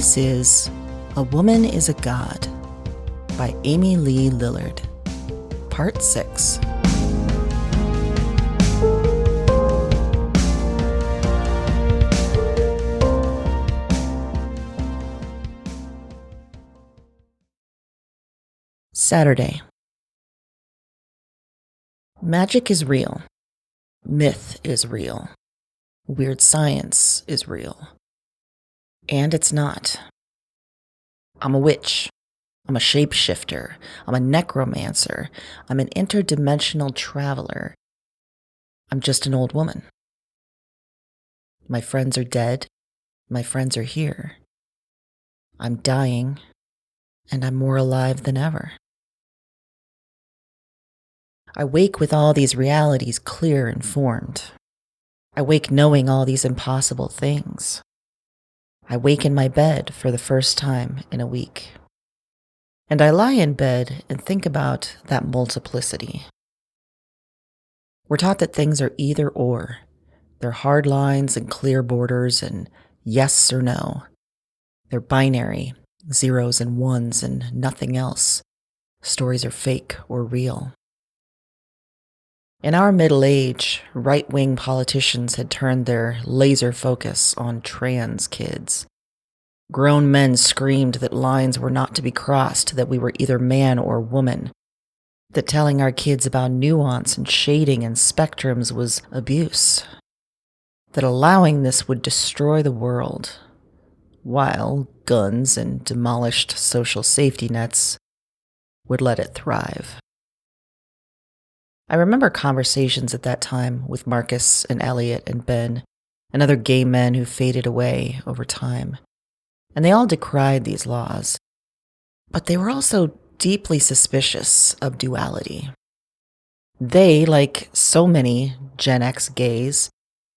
This is A Woman is a God by Amy Lee Lillard, Part 6. Saturday. Magic is real. Myth is real. Weird science is real. And it's not. I'm a witch. I'm a shapeshifter. I'm a necromancer. I'm an interdimensional traveler. I'm just an old woman. My friends are dead. My friends are here. I'm dying, and I'm more alive than ever. I wake with all these realities clear and formed. I wake knowing all these impossible things. I wake in my bed for the first time in a week. And I lie in bed and think about that multiplicity. We're taught that things are either or. They're hard lines and clear borders and yes or no. They're binary, zeros and ones and nothing else. Stories are fake or real. In our middle age, right-wing politicians had turned their laser focus on trans kids. Grown men screamed that lines were not to be crossed, that we were either man or woman, that telling our kids about nuance and shading and spectrums was abuse, that allowing this would destroy the world, while guns and demolished social safety nets would let it thrive. I remember conversations at that time with Marcus and Elliot and Ben and other gay men who faded away over time, and they all decried these laws. But they were also deeply suspicious of duality. They, like so many Gen X gays,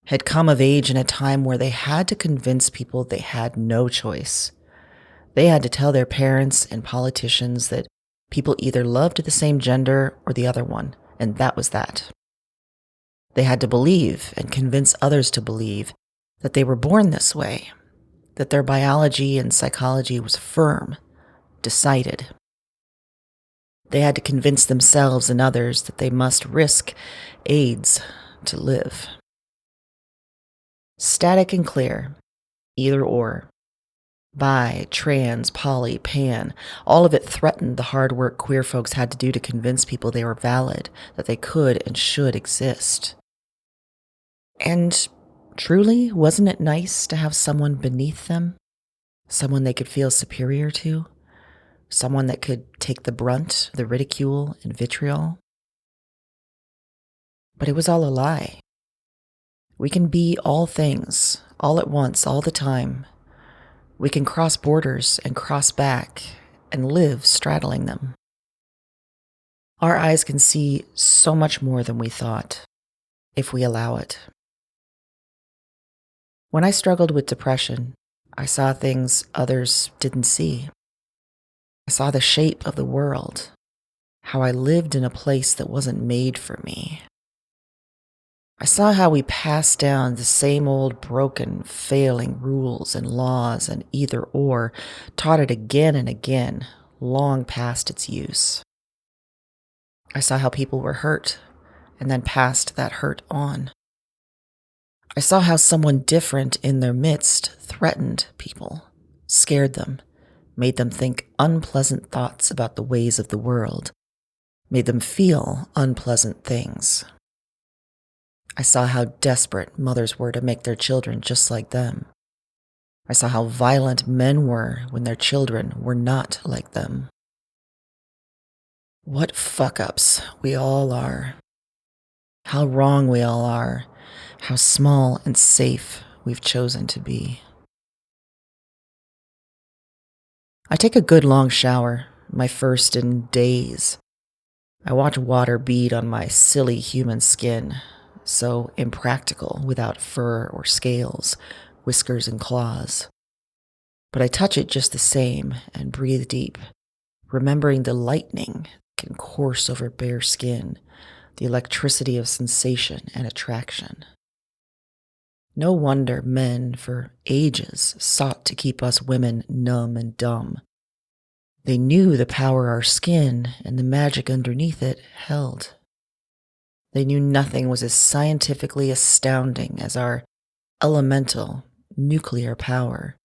had come of age in a time where they had to convince people they had no choice. They had to tell their parents and politicians that people either loved the same gender or the other one, and that was that. They had to believe and convince others to believe that they were born this way, that their biology and psychology was firm, decided. They had to convince themselves and others that they must risk AIDS to live. Static and clear, either or. Bi, trans, poly, pan, all of it threatened the hard work queer folks had to do to convince people they were valid, that they could and should exist. And truly, wasn't it nice to have someone beneath them? Someone they could feel superior to? Someone that could take the brunt, the ridicule, and vitriol? But it was all a lie. We can be all things, all at once, all the time. We can cross borders and cross back and live straddling them. Our eyes can see so much more than we thought, if we allow it. When I struggled with depression, I saw things others didn't see. I saw the shape of the world, how I lived in a place that wasn't made for me. I saw how we passed down the same old broken, failing rules and laws and either or, taught it again and again, long past its use. I saw how people were hurt and then passed that hurt on. I saw how someone different in their midst threatened people, scared them, made them think unpleasant thoughts about the ways of the world, made them feel unpleasant things. I saw how desperate mothers were to make their children just like them. I saw how violent men were when their children were not like them. What fuck-ups we all are. How wrong we all are. How small and safe we've chosen to be. I take a good long shower, my first in days. I watch water bead on my silly human skin, so impractical without fur or scales, whiskers and claws. But I touch it just the same and breathe deep, remembering the lightning that can course over bare skin, the electricity of sensation and attraction. No wonder men for ages sought to keep us women numb and dumb. They knew the power our skin and the magic underneath it held. They knew nothing was as scientifically astounding as our elemental nuclear power,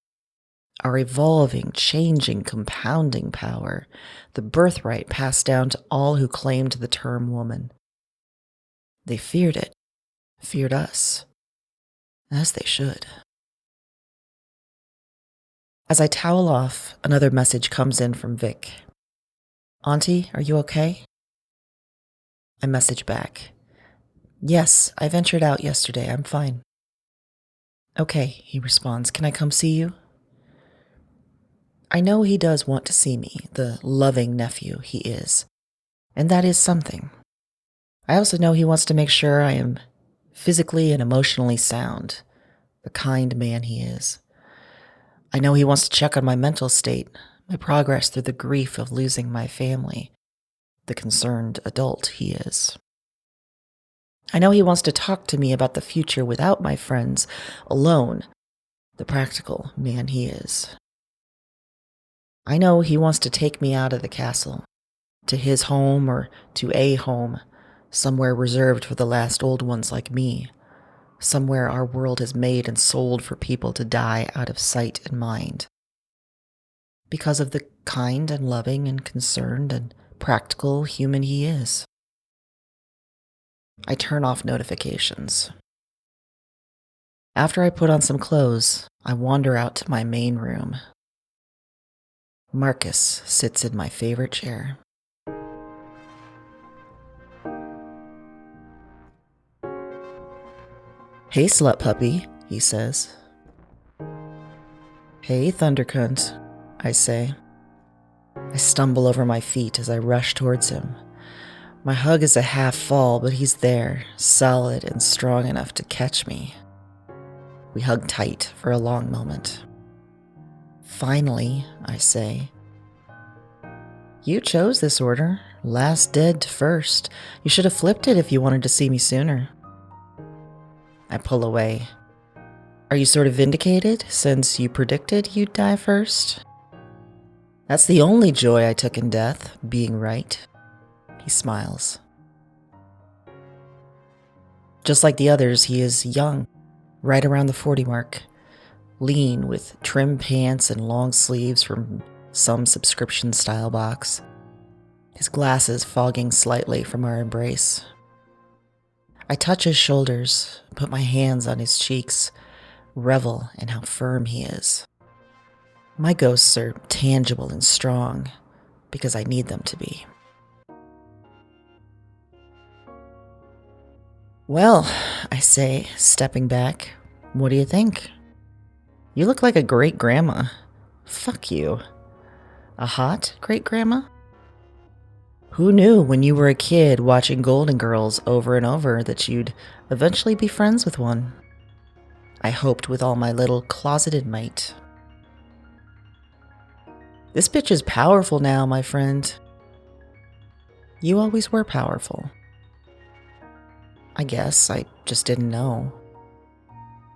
our evolving, changing, compounding power, the birthright passed down to all who claimed the term woman. They feared it, feared us, as they should. As I towel off, another message comes in from Vic. Auntie, are you okay? I message back. Yes, I ventured out yesterday. I'm fine. Okay, he responds. Can I come see you? I know he does want to see me, the loving nephew he is. And that is something. I also know he wants to make sure I am physically and emotionally sound, the kind man he is. I know he wants to check on my mental state, my progress through the grief of losing my family, the concerned adult he is. I know he wants to talk to me about the future without my friends, alone, the practical man he is. I know he wants to take me out of the castle, to his home or to a home, somewhere reserved for the last old ones like me, somewhere our world has made and sold for people to die out of sight and mind. Because of the kind and loving and concerned and practical human he is. I turn off notifications. After I put on some clothes, I wander out to my main room. Marcus sits in my favorite chair. Hey, slut puppy, he says. Hey, thundercunt, I say. I stumble over my feet as I rush towards him. My hug is a half fall, but he's there, solid and strong enough to catch me. We hug tight for a long moment. Finally, I say, you chose this order, last dead to first. You should have flipped it if you wanted to see me sooner. I pull away. Are you sort of vindicated since you predicted you'd die first? That's the only joy I took in death, being right. He smiles. Just like the others, he is young, right around the 40 mark, lean with trim pants and long sleeves from some subscription style box, his glasses fogging slightly from our embrace. I touch his shoulders, put my hands on his cheeks, revel in how firm he is. My ghosts are tangible and strong because I need them to be. Well, I say, stepping back, what do you think? You look like a great-grandma. Fuck you. A hot great-grandma? Who knew when you were a kid watching Golden Girls over and over that you'd eventually be friends with one? I hoped with all my little closeted might. This bitch is powerful now, my friend. You always were powerful. I guess I just didn't know.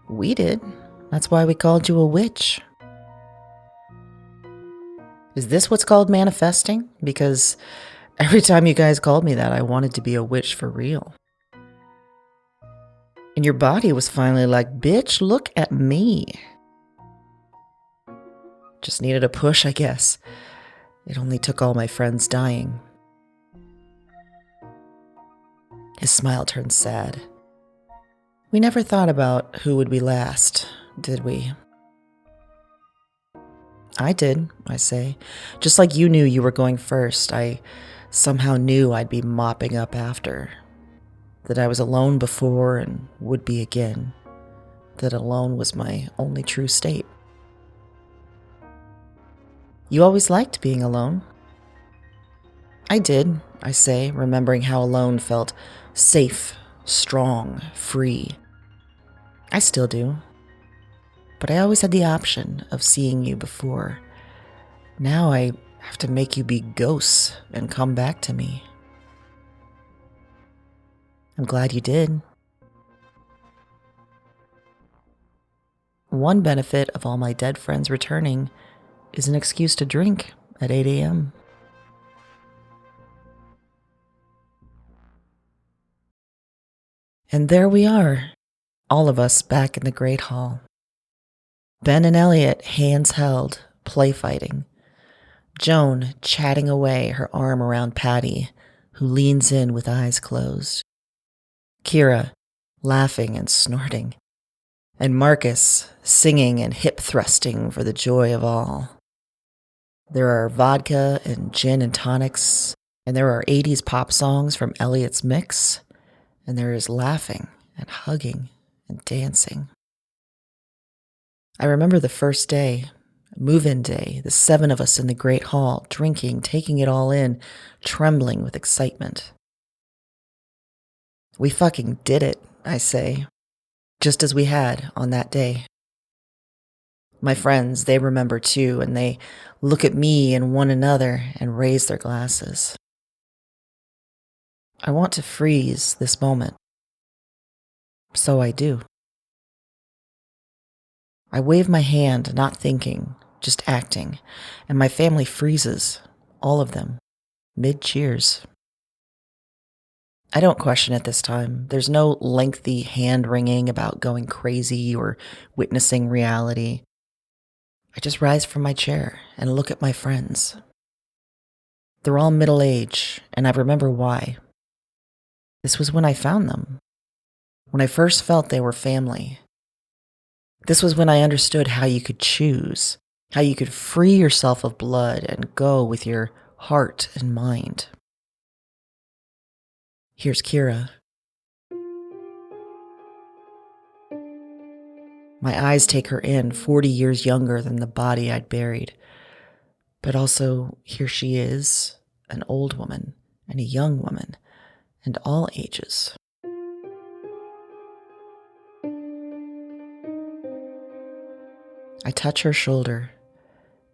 We did. That's why we called you a witch. Is this what's called manifesting? Because every time you guys called me that, I wanted to be a witch for real. And your body was finally like, bitch, look at me. Just needed a push, I guess. It only took all my friends dying. His smile turned sad. We never thought about who would be last, did we? I did, I say. Just like you knew you were going first, I somehow knew I'd be mopping up after. That I was alone before and would be again. That alone was my only true state. You always liked being alone. I did, I say, remembering how alone felt safe, strong, free. I still do. But I always had the option of seeing you before. Now I have to make you be ghosts and come back to me. I'm glad you did. One benefit of all my dead friends returning is an excuse to drink at 8 a.m. And there we are, all of us back in the Great Hall. Ben and Elliot, hands held, play fighting. Joan chatting away, her arm around Patty, who leans in with eyes closed. Kira laughing and snorting. And Marcus singing and hip thrusting for the joy of all. There are vodka and gin and tonics, and there are 80s pop songs from Elliot's mix, and there is laughing and hugging and dancing. I remember the first day, move-in day, the 7 of us in the Great Hall, drinking, taking it all in, trembling with excitement. We fucking did it, I say, just as we had on that day. My friends, they remember too, and they look at me and one another and raise their glasses. I want to freeze this moment. So I do. I wave my hand, not thinking, just acting, and my family freezes, all of them, mid-cheers. I don't question it this time. There's no lengthy hand-wringing about going crazy or witnessing reality. I just rise from my chair and look at my friends. They're all middle-aged, and I remember why. This was when I found them, when I first felt they were family. This was when I understood how you could choose, how you could free yourself of blood and go with your heart and mind. Here's Kira. My eyes take her in, 40 years younger than the body I'd buried. But also, here she is, an old woman and a young woman, and all ages. I touch her shoulder,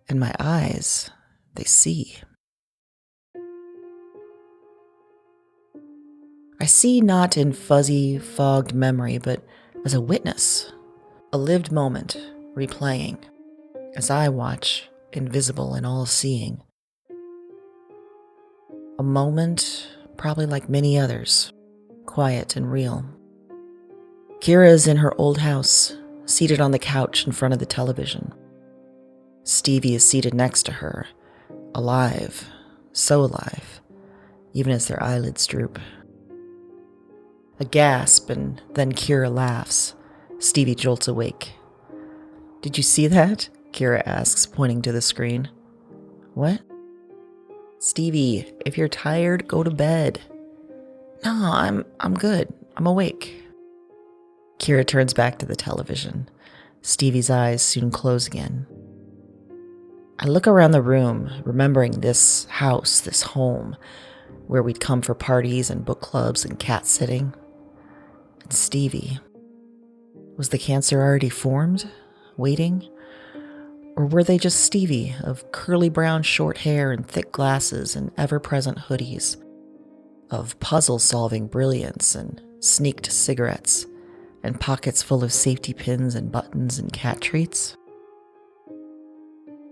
and my eyes, they see. I see not in fuzzy, fogged memory, but as a witness, a lived moment replaying, as I watch, invisible and all-seeing. A moment, probably like many others, quiet and real. Kira is in her old house, seated on the couch in front of the television. Stevie is seated next to her, alive, so alive, even as their eyelids droop. A gasp, and then Kira laughs. Stevie jolts awake. "Did you see that?" Kira asks, pointing to the screen. "What?" "Stevie, if you're tired, go to bed." "No, I'm good. I'm awake." Kira turns back to the television. Stevie's eyes soon close again. I look around the room, remembering this house, this home, where we'd come for parties and book clubs and cat sitting. And Stevie. Was the cancer already formed, waiting? Or were they just Stevie, of curly brown short hair and thick glasses and ever-present hoodies, of puzzle-solving brilliance and sneaked cigarettes, and pockets full of safety pins and buttons and cat treats?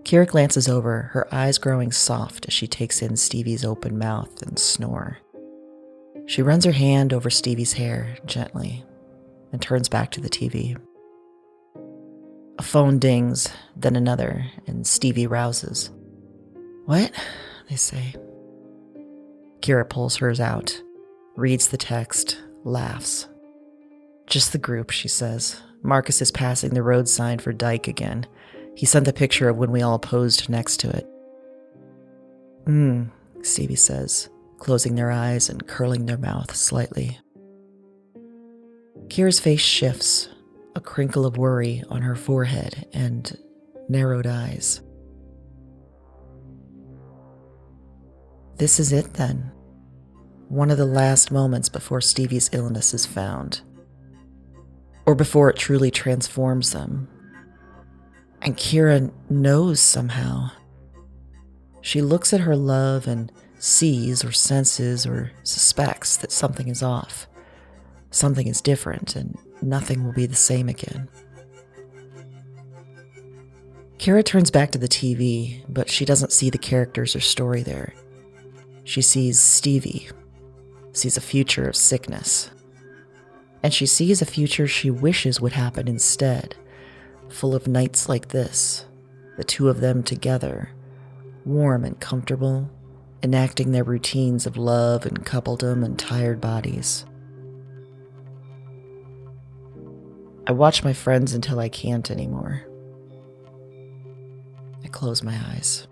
Kira glances over, her eyes growing soft as she takes in Stevie's open mouth and snore. She runs her hand over Stevie's hair, gently, and turns back to the TV. A phone dings, then another, and Stevie rouses. "What?" they say. Kira pulls hers out, reads the text, laughs. "Just the group," she says. "Marcus is passing the road sign for Dyke again. He sent the picture of when we all posed next to it." Stevie says, closing their eyes and curling their mouth slightly. Kira's face shifts, a crinkle of worry on her forehead and narrowed eyes. This is it then. One of the last moments before Stevie's illness is found. Or before it truly transforms them. And Kira knows somehow. She looks at her love and sees or senses or suspects that something is off. Something is different and nothing will be the same again. Kira turns back to the TV, but she doesn't see the characters or story there. She sees Stevie, sees a future of sickness. And she sees a future she wishes would happen instead, full of nights like this, the two of them together, warm and comfortable, enacting their routines of love and coupledom and tired bodies. I watch my friends until I can't anymore. I close my eyes.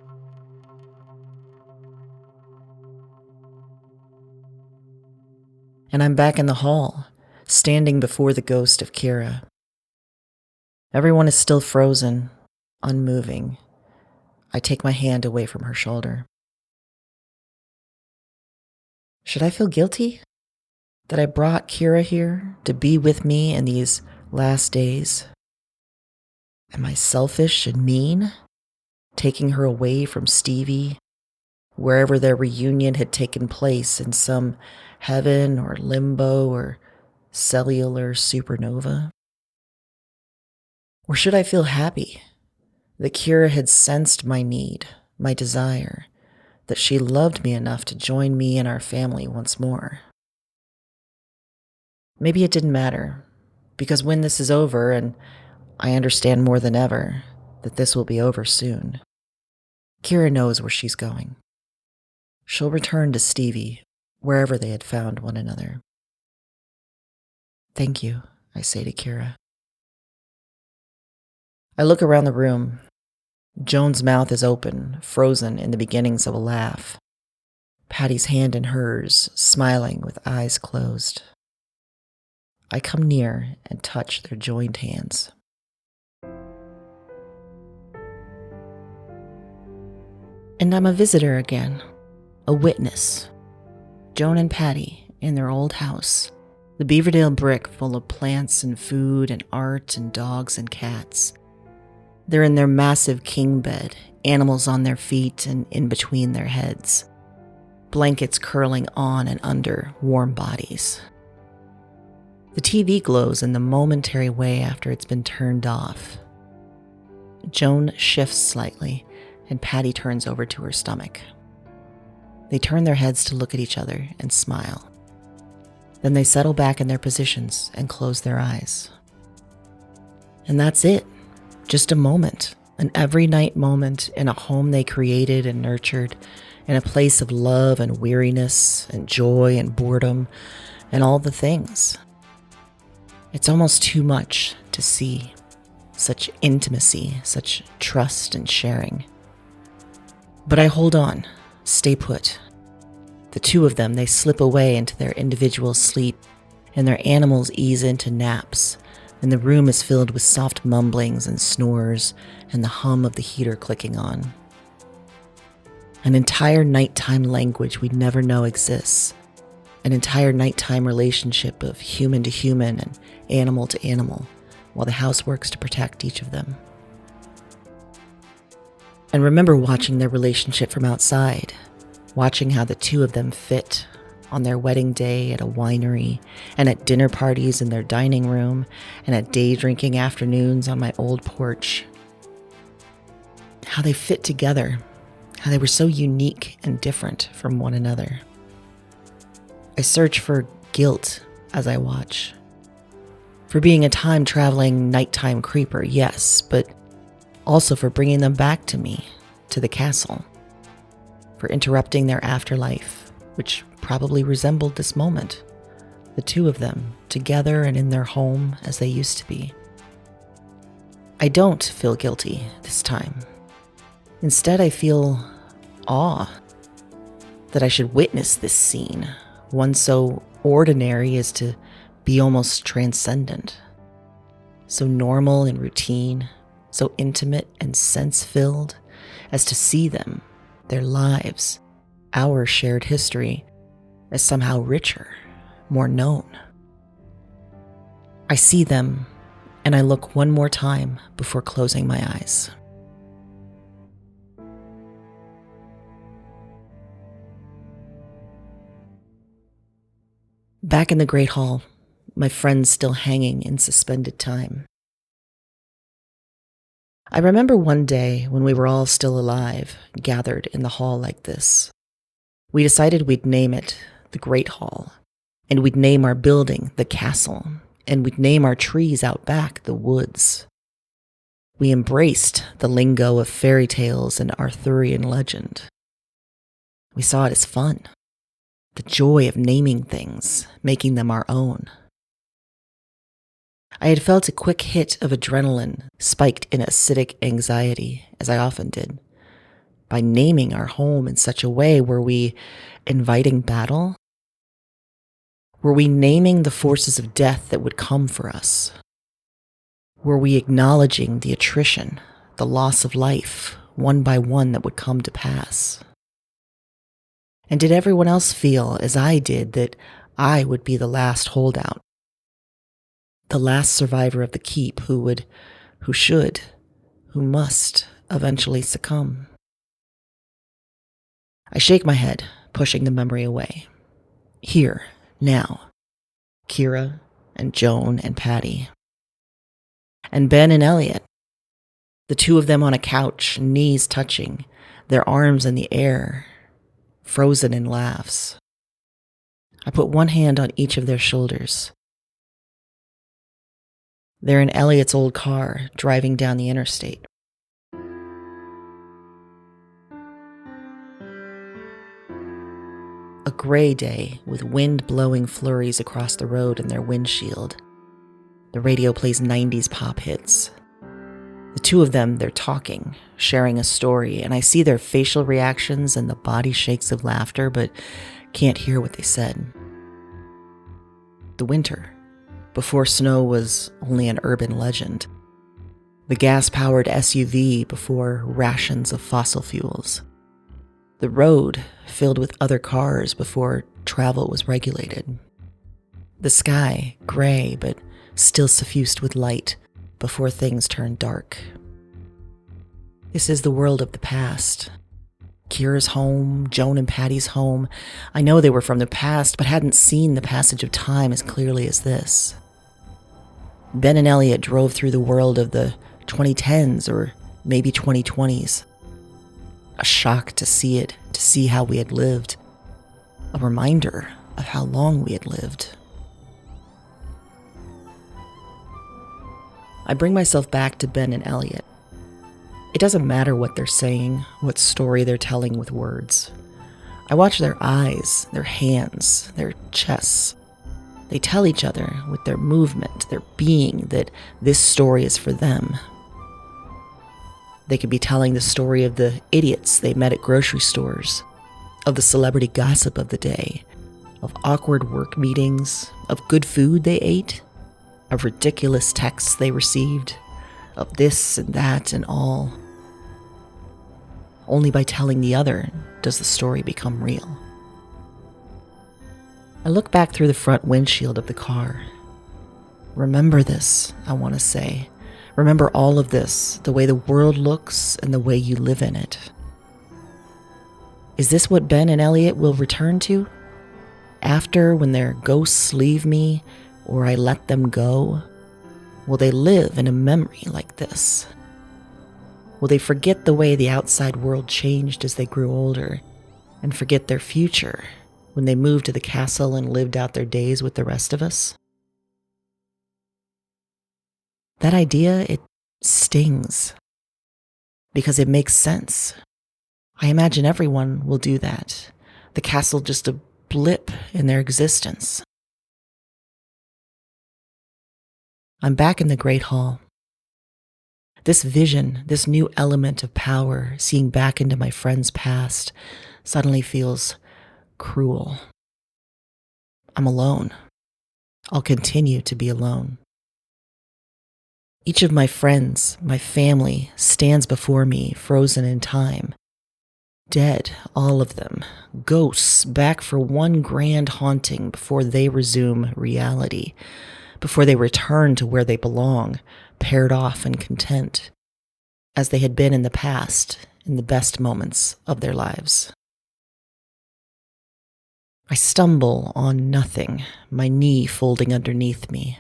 And I'm back in the hall, standing before the ghost of Kira. Everyone is still frozen, unmoving. I take my hand away from her shoulder. Should I feel guilty that I brought Kira here to be with me in these last days? Am I selfish and mean, taking her away from Stevie, wherever their reunion had taken place in some heaven or limbo or cellular supernova? Or should I feel happy that Kira had sensed my need, my desire, that she loved me enough to join me and our family once more? Maybe it didn't matter, because when this is over, and I understand more than ever that this will be over soon, Kira knows where she's going. She'll return to Stevie, wherever they had found one another. Thank you, I say to Kira. I look around the room. Joan's mouth is open, frozen in the beginnings of a laugh. Patty's hand in hers, smiling with eyes closed. I come near and touch their joined hands. And I'm a visitor again, a witness. Joan and Patty in their old house, the Beaverdale brick full of plants and food and art and dogs and cats. They're in their massive king bed, animals on their feet and in between their heads, blankets curling on and under warm bodies. The TV glows in the momentary way after it's been turned off. Joan shifts slightly, and Patty turns over to her stomach. They turn their heads to look at each other and smile. Then they settle back in their positions and close their eyes. And that's it. Just a moment, an every night moment in a home they created and nurtured, in a place of love and weariness and joy and boredom and all the things. It's almost too much to see. Such intimacy, such trust and sharing. But I hold on, stay put. The two of them, they slip away into their individual sleep, and their animals ease into naps, and the room is filled with soft mumblings and snores and the hum of the heater clicking on. An entire nighttime language we'd never know exists. An entire nighttime relationship of human to human and animal to animal, while the house works to protect each of them. And remember watching their relationship from outside, watching how the two of them fit on their wedding day at a winery, and at dinner parties in their dining room, and at day drinking afternoons on my old porch. How they fit together, how they were so unique and different from one another. I search for guilt as I watch. For being a time-traveling nighttime creeper, yes, but also for bringing them back to me, to the castle. For interrupting their afterlife, which probably resembled this moment. The two of them, together and in their home as they used to be. I don't feel guilty this time. Instead, I feel awe that I should witness this scene, one so ordinary as to be almost transcendent. So normal and routine, so intimate and sense-filled as to see them, their lives, our shared history, as somehow richer, more known. I see them, and I look one more time before closing my eyes. Back in the Great Hall, my friends still hanging in suspended time. I remember one day when we were all still alive, gathered in the hall like this. We decided we'd name it the Great Hall, and we'd name our building the Castle, and we'd name our trees out back the Woods. We embraced the lingo of fairy tales and Arthurian legend. We saw it as fun, the joy of naming things, making them our own. I had felt a quick hit of adrenaline spiked in acidic anxiety, as I often did. By naming our home in such a way, were we inviting battle? Were we naming the forces of death that would come for us? Were we acknowledging the attrition, the loss of life, one by one that would come to pass? And did everyone else feel, as I did, that I would be the last holdout? The last survivor of the keep who must eventually succumb? I shake my head, pushing the memory away. Here, now, Kira and Joan and Patty. And Ben and Elliot. The two of them on a couch, knees touching, their arms in the air, frozen in laughs. I put one hand on each of their shoulders. They're in Elliot's old car, driving down the interstate. A gray day with wind blowing flurries across the road in their windshield. The radio plays 90s pop hits. The two of them, they're talking, sharing a story, and I see their facial reactions and the body shakes of laughter, but can't hear what they said. The winter, before snow was only an urban legend. The gas-powered SUV before rations of fossil fuels. The road filled with other cars before travel was regulated. The sky, gray but still suffused with light before things turned dark. This is the world of the past. Kira's home, Joan and Patty's home. I know they were from the past, but hadn't seen the passage of time as clearly as this. Ben and Elliot drove through the world of the 2010s or maybe 2020s. A shock to see it, to see how we had lived. A reminder of how long we had lived. I bring myself back to Ben and Elliot. It doesn't matter what they're saying, what story they're telling with words. I watch their eyes, their hands, their chests. They tell each other with their movement, their being, that this story is for them. They could be telling the story of the idiots they met at grocery stores, of the celebrity gossip of the day, of awkward work meetings, of good food they ate, of ridiculous texts they received, of this and that and all. Only by telling the other does the story become real. I look back through the front windshield of the car. Remember this, I want to say. Remember all of this, the way the world looks and the way you live in it. Is this what Ben and Elliot will return to? After, when their ghosts leave me, or I let them go? Will they live in a memory like this? Will they forget the way the outside world changed as they grew older, and forget their future when they moved to the castle and lived out their days with the rest of us? That idea, it stings, because it makes sense. I imagine everyone will do that. The castle just a blip in their existence. I'm back in the Great Hall. This vision, this new element of power, seeing back into my friend's past, suddenly feels cruel. I'm alone. I'll continue to be alone. Each of my friends, my family, stands before me, frozen in time. Dead, all of them. Ghosts, back for one grand haunting before they resume reality, before they return to where they belong, paired off and content, as they had been in the past, in the best moments of their lives. I stumble on nothing, my knee folding underneath me.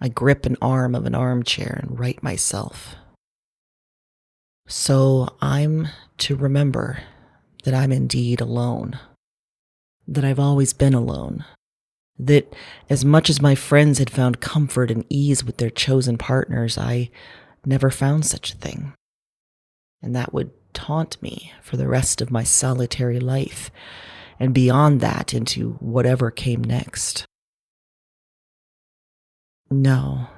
I grip an arm of an armchair and right myself. So I'm to remember that I'm indeed alone, that I've always been alone, that as much as my friends had found comfort and ease with their chosen partners, I never found such a thing. And that would taunt me for the rest of my solitary life, and beyond that into whatever came next. No.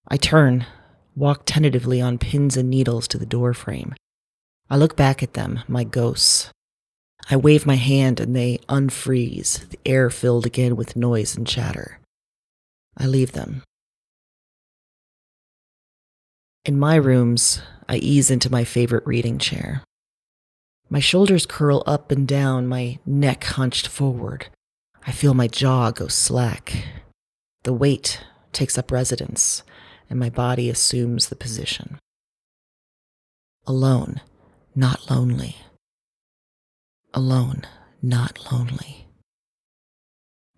I turn, walk tentatively on pins and needles to the doorframe. I look back at them, my ghosts. I wave my hand and they unfreeze, the air filled again with noise and chatter. I leave them. In my rooms, I ease into my favorite reading chair. My shoulders curl up and down, my neck hunched forward. I feel my jaw go slack. The weight takes up residence, and my body assumes the position. Alone, not lonely. Alone, not lonely.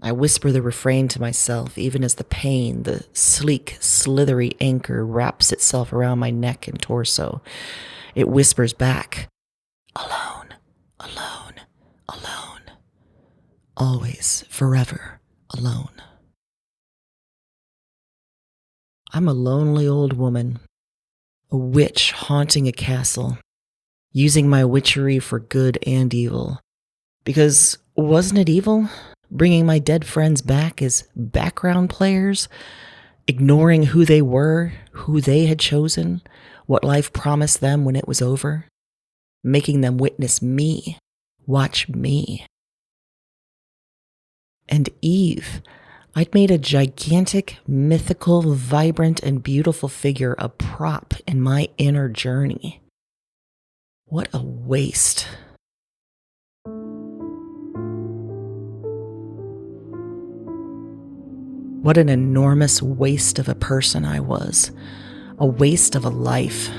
I whisper the refrain to myself, even as the pain, the sleek, slithery anchor wraps itself around my neck and torso. It whispers back, alone, alone, alone. Always, forever, alone. I'm a lonely old woman, a witch haunting a castle, using my witchery for good and evil. Because wasn't it evil, bringing my dead friends back as background players, ignoring who they were, who they had chosen, what life promised them when it was over, making them witness me, watch me. And Eve, I'd made a gigantic, mythical, vibrant, and beautiful figure a prop in my inner journey. What a waste. What an enormous waste of a person I was. A waste of a life.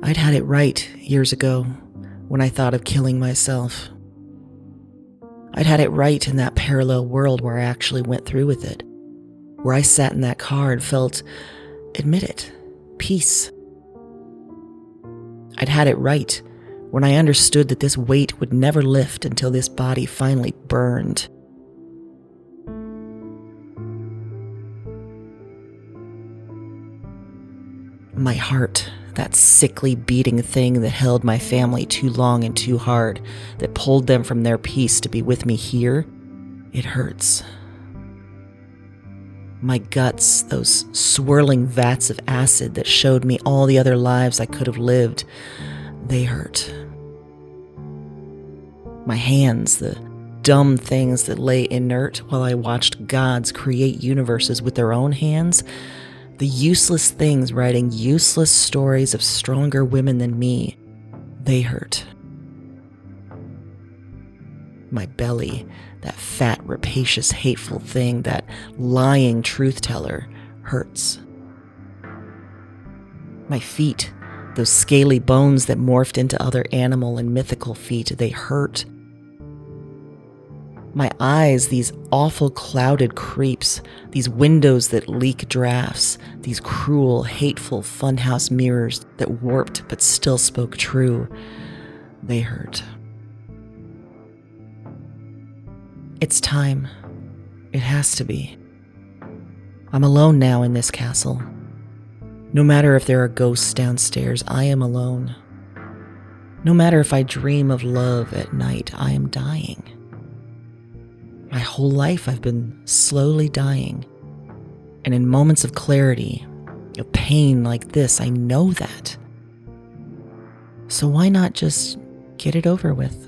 I'd had it right years ago when I thought of killing myself. I'd had it right in that parallel world where I actually went through with it, where I sat in that car and felt, admit it, peace. I'd had it right when I understood that this weight would never lift until this body finally burned. My heart, that sickly beating thing that held my family too long and too hard, that pulled them from their peace to be with me here, it hurts. My guts, those swirling vats of acid that showed me all the other lives I could have lived, they hurt. My hands, the dumb things that lay inert while I watched gods create universes with their own hands, the useless things writing useless stories of stronger women than me, they hurt. My belly, that fat, rapacious, hateful thing, that lying truth teller, hurts. My feet, those scaly bones that morphed into other animal and mythical feet, they hurt. My eyes, these awful clouded creeps, these windows that leak drafts, these cruel, hateful funhouse mirrors that warped but still spoke true, they hurt. It's time. It has to be. I'm alone now in this castle. No matter if there are ghosts downstairs, I am alone. No matter if I dream of love at night, I am dying. My whole life I've been slowly dying. And in moments of clarity, of pain like this, I know that. So why not just get it over with?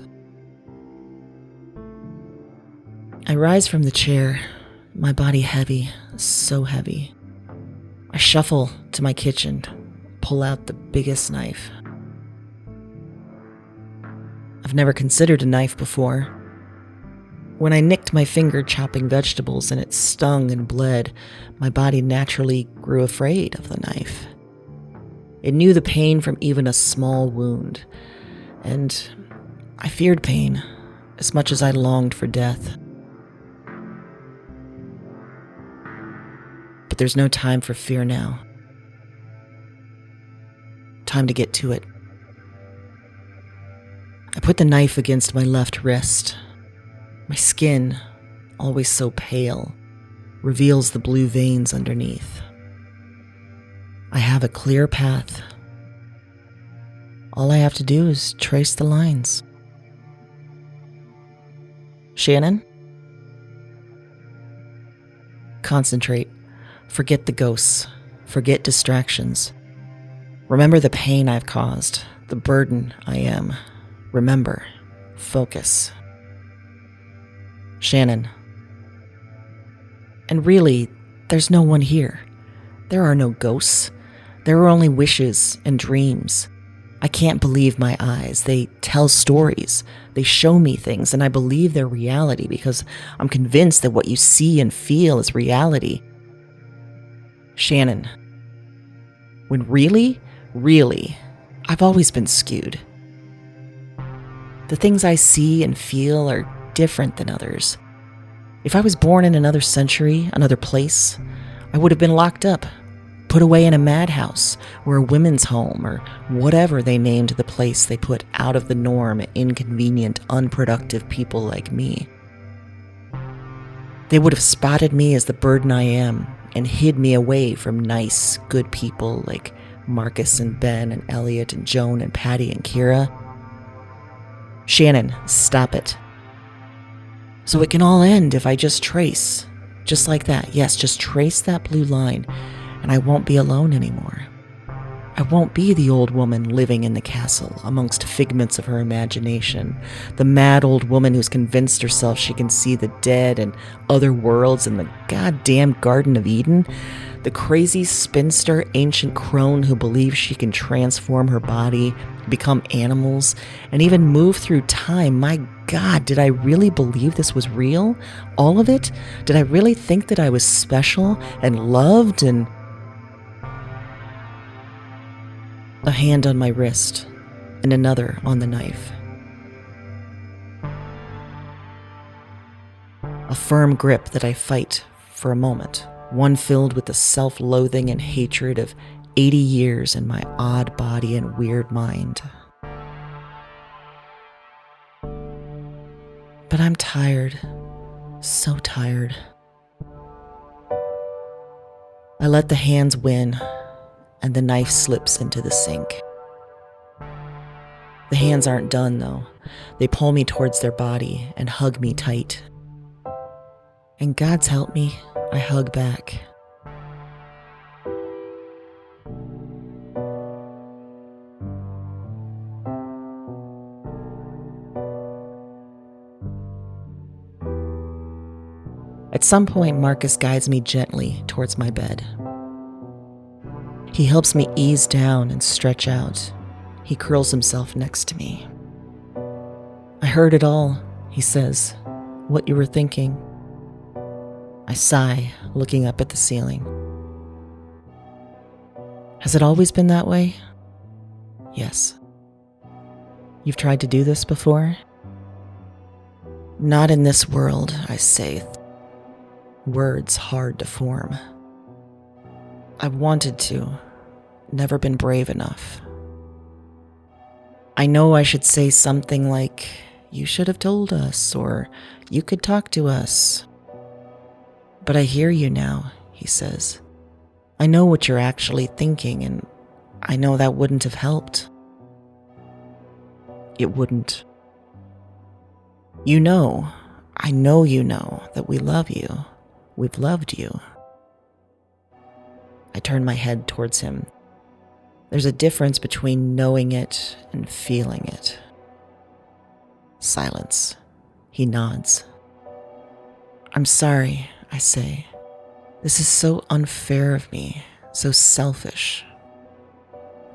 I rise from the chair, my body heavy, so heavy. I shuffle to my kitchen, pull out the biggest knife. I've never considered a knife before. When I nicked my finger chopping vegetables and it stung and bled, my body naturally grew afraid of the knife. It knew the pain from even a small wound, and I feared pain as much as I longed for death. But there's no time for fear now. Time to get to it. I put the knife against my left wrist. My skin, always so pale, reveals the blue veins underneath. I have a clear path. All I have to do is trace the lines. Shannon? Concentrate. Forget the ghosts. Forget distractions. Remember the pain I've caused, the burden I am. Remember. Focus. Shannon. And really, there's no one here. There are no ghosts. There are only wishes and dreams. I can't believe my eyes. They tell stories. They show me things, and I believe they're reality because I'm convinced that what you see and feel is reality. Shannon. When really, I've always been skewed. The things I see and feel are different than others. If I was born in another century, another place, I would have been locked up, put away in a madhouse or a women's home or whatever they named the place they put out of the norm, inconvenient, unproductive people like me. They would have spotted me as the burden I am and hid me away from nice, good people like Marcus and Ben and Elliot and Joan and Patty and Kira. Shannon, stop it. So it can all end if I just trace. Just like that. Yes, just trace that blue line, and I won't be alone anymore. I won't be the old woman living in the castle amongst figments of her imagination, the mad old woman who's convinced herself she can see the dead and other worlds in the goddamn Garden of Eden, the crazy spinster ancient crone who believes she can transform her body, become animals, and even move through time. My God, did I really believe this was real? All of it? Did I really think that I was special and loved and... A hand on my wrist, and another on the knife. A firm grip that I fight for a moment, one filled with the self-loathing and hatred of 80 years in my odd body and weird mind. But I'm tired, so tired. I let the hands win, and the knife slips into the sink. The hands aren't done, though. They pull me towards their body and hug me tight. And God's help me, I hug back. At some point, Marcus guides me gently towards my bed. He helps me ease down and stretch out. He curls himself next to me. I heard it all, he says, what you were thinking. I sigh, looking up at the ceiling. Has it always been that way? Yes. You've tried to do this before? Not in this world, I say, words hard to form. I've wanted to, never been brave enough. I know I should say something like, you should have told us, or you could talk to us. But I hear you now, he says. I know what you're actually thinking, and I know that wouldn't have helped. It wouldn't. You know, I know you know that we love you. We've loved you. I turn my head towards him. There's a difference between knowing it and feeling it. Silence. He nods. I'm sorry, I say. This is so unfair of me, so selfish.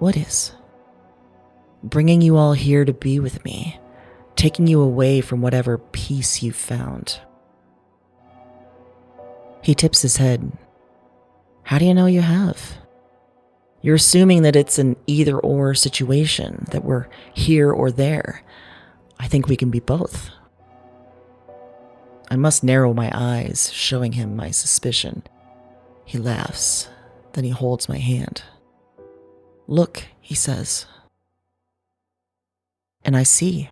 What is? Bringing you all here to be with me, taking you away from whatever peace you've found. He tips his head. How do you know you have? You're assuming that it's an either-or situation, that we're here or there. I think we can be both. I must narrow my eyes, showing him my suspicion. He laughs, then he holds my hand. Look, he says. And I see.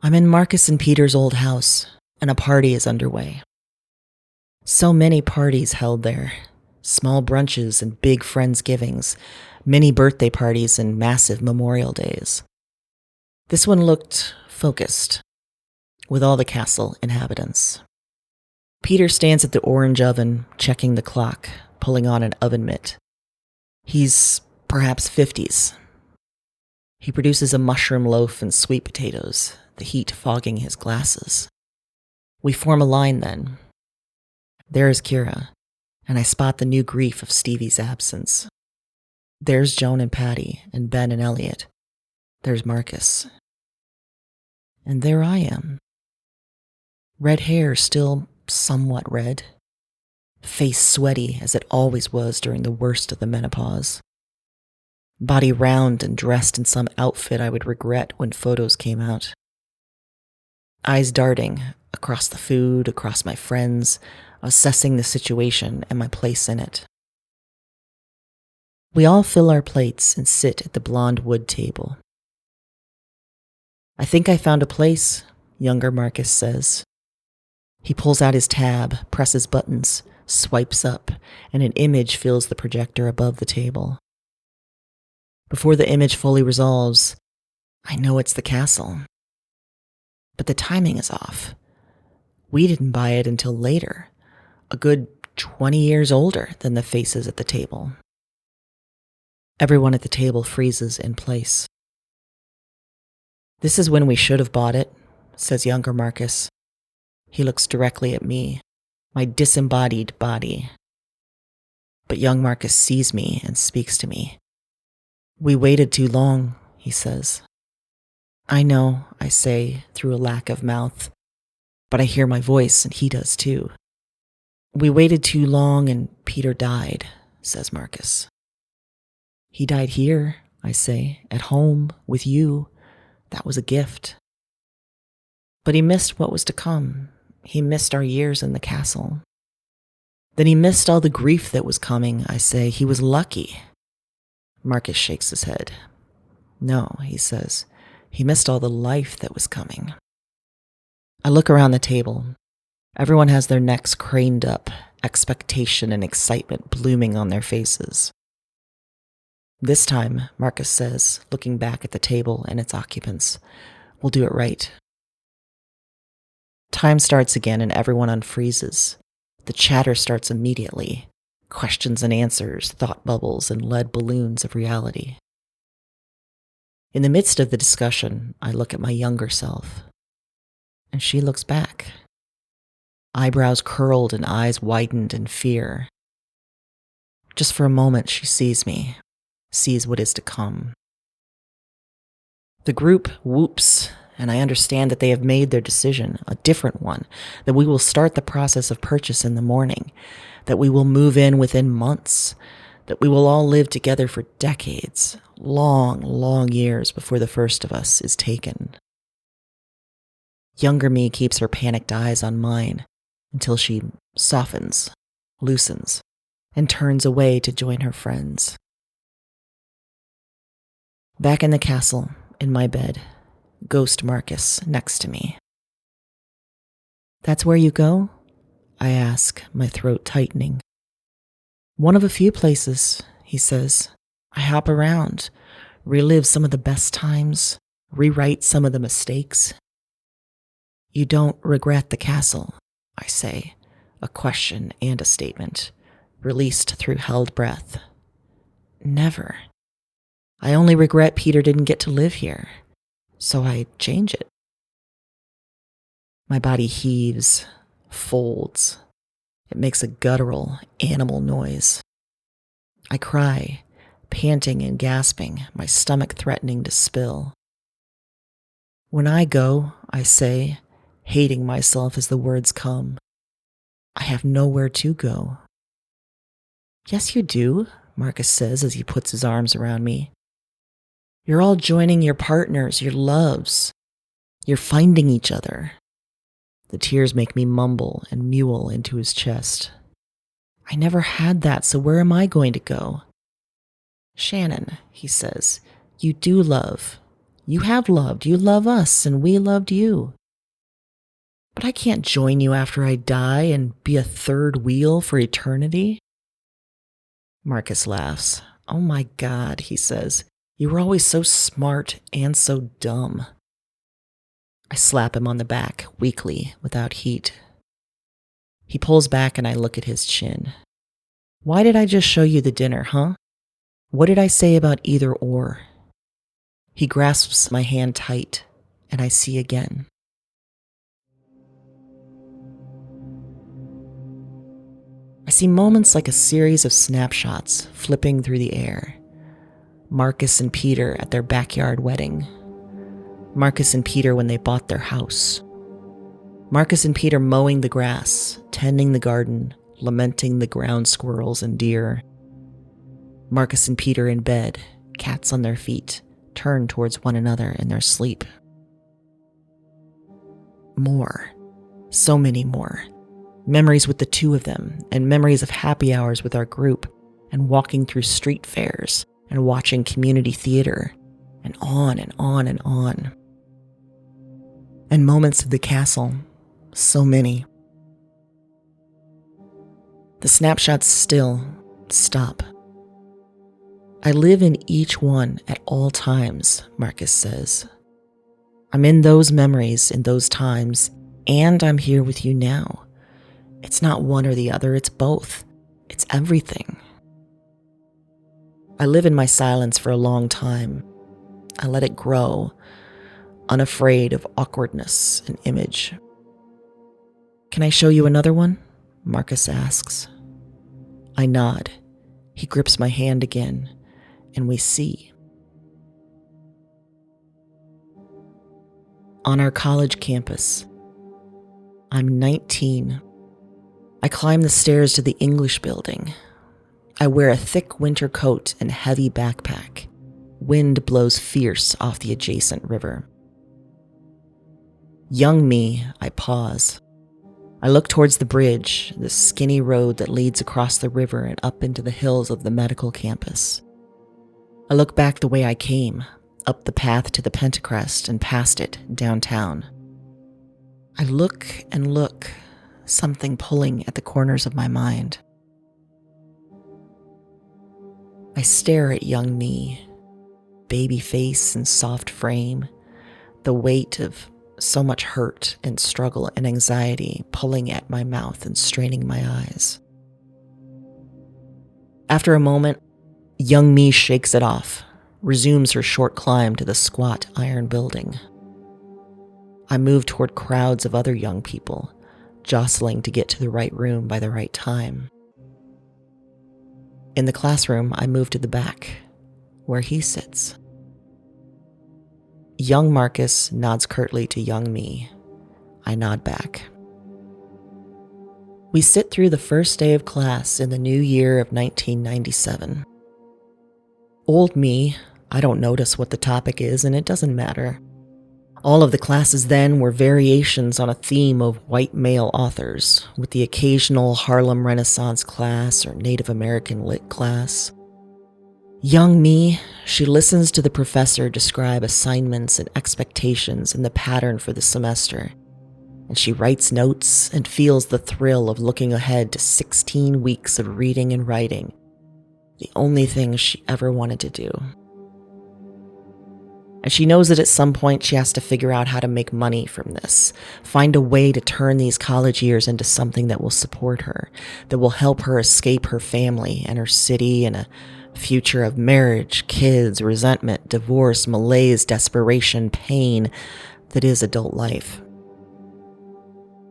I'm in Marcus and Peter's old house, and a party is underway. So many parties held there. Small brunches and big friendsgivings, mini birthday parties and massive memorial days. This one looked focused, with all the castle inhabitants. Peter stands at the orange oven, checking the clock, pulling on an oven mitt. He's perhaps 50s. He produces a mushroom loaf and sweet potatoes, the heat fogging his glasses. We form a line then. There is Kira, and I spot the new grief of Stevie's absence. There's Joan and Patty, and Ben and Elliot. There's Marcus. And there I am. Red hair still somewhat red. Face sweaty as it always was during the worst of the menopause. Body round and dressed in some outfit I would regret when photos came out. Eyes darting across the food, across my friends, assessing the situation and my place in it. We all fill our plates and sit at the blonde wood table. I think I found a place, younger Marcus says. He pulls out his tab, presses buttons, swipes up, and an image fills the projector above the table. Before the image fully resolves, I know it's the castle. But the timing is off. We didn't buy it until later, a good 20 years older than the faces at the table. Everyone at the table freezes in place. This is when we should have bought it, says younger Marcus. He looks directly at me, my disembodied body. But young Marcus sees me and speaks to me. We waited too long, he says. I know, I say, through a lack of mouth, but I hear my voice and he does too. We waited too long and Peter died, says Marcus. He died here, I say, at home, with you. That was a gift. But he missed what was to come. He missed our years in the castle. Then he missed all the grief that was coming, I say. He was lucky. Marcus shakes his head. No, he says. He missed all the life that was coming. I look around the table. Everyone has their necks craned up, expectation and excitement blooming on their faces. This time, Marcus says, looking back at the table and its occupants, we'll do it right. Time starts again and everyone unfreezes. The chatter starts immediately. Questions and answers, thought bubbles, and lead balloons of reality. In the midst of the discussion, I look at my younger self. And she looks back. Eyebrows curled and eyes widened in fear. Just for a moment, she sees me, sees what is to come. The group whoops, and I understand that they have made their decision, a different one, that we will start the process of purchase in the morning, that we will move in within months, that we will all live together for decades, long, long years before the first of us is taken. Younger me keeps her panicked eyes on mine until she softens, loosens, and turns away to join her friends. Back in the castle, in my bed, ghost Marcus next to me. That's where you go? I ask, my throat tightening. One of a few places, he says. I hop around, relive some of the best times, rewrite some of the mistakes. You don't regret the castle, I say, a question and a statement, released through held breath. Never. I only regret Peter didn't get to live here, so I change it. My body heaves, folds. It makes a guttural, animal noise. I cry, panting and gasping, my stomach threatening to spill. When I go, I say, hating myself as the words come, I have nowhere to go. Yes, you do, Marcus says as he puts his arms around me. You're all joining your partners, your loves. You're finding each other. The tears make me mumble and mule into his chest. I never had that, so where am I going to go? Shannon, he says, you do love. You have loved. You love us, and we loved you. But I can't join you after I die and be a third wheel for eternity. Marcus laughs. Oh my God, he says. You were always so smart and so dumb. I slap him on the back, weakly, without heat. He pulls back and I look at his chin. Why did I just show you the dinner, huh? What did I say about either or? He grasps my hand tight, and I see again. I see moments like a series of snapshots flipping through the air. Marcus and Peter at their backyard wedding. Marcus and Peter when they bought their house. Marcus and Peter mowing the grass, tending the garden, lamenting the ground squirrels and deer. Marcus and Peter in bed, cats on their feet, turned towards one another in their sleep. More. So many more. Memories with the two of them, and memories of happy hours with our group, and walking through street fairs, and watching community theater, and on and on and on. And moments of the castle. So many. The snapshots still stop. I live in each one at all times, Marcus says. I'm in those memories in those times, and I'm here with you now. It's not one or the other, it's both. It's everything. I live in my silence for a long time. I let it grow, unafraid of awkwardness and image. Can I show you another one? Marcus asks. I nod. He grips my hand again, and we see. On our college campus. I'm 19. I climb the stairs to the English building. I wear a thick winter coat and heavy backpack. Wind blows fierce off the adjacent river. Young me, I pause. I look towards the bridge, the skinny road that leads across the river and up into the hills of the medical campus. I look back the way I came, up the path to the Pentacrest and past it, downtown. I look and look, something pulling at the corners of my mind. I stare at young me, baby face and soft frame, the weight of so much hurt and struggle and anxiety pulling at my mouth and straining my eyes. After a moment, young me shakes it off, resumes her short climb to the squat iron building. I move toward crowds of other young people, jostling to get to the right room by the right time. In the classroom, I move to the back, where he sits. Young Marcus nods curtly to young me. I nod back. We sit through the first day of class in the new year of 1997. Old me, I don't notice what the topic is, and it doesn't matter. All of the classes then were variations on a theme of white male authors, with the occasional Harlem Renaissance class or Native American lit class. Young me, she listens to the professor describe assignments and expectations and the pattern for the semester, and she writes notes and feels the thrill of looking ahead to 16 weeks of reading and writing, the only thing she ever wanted to do. And she knows that at some point she has to figure out how to make money from this, find a way to turn these college years into something that will support her, that will help her escape her family and her city and a future of marriage, kids, resentment, divorce, malaise, desperation, pain that is adult life.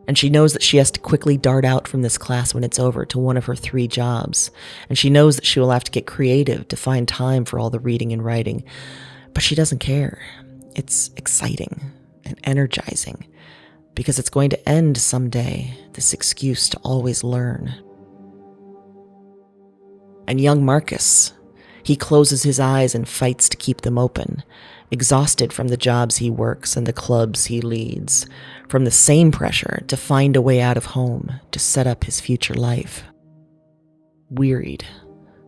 And she knows that she has to quickly dart out from this class when it's over to one of her 3 jobs. And she knows that she will have to get creative to find time for all the reading and writing. But she doesn't care. It's exciting and energizing because it's going to end someday, this excuse to always learn. And young Marcus, he closes his eyes and fights to keep them open, exhausted from the jobs he works and the clubs he leads, from the same pressure to find a way out of home, to set up his future life. wearied,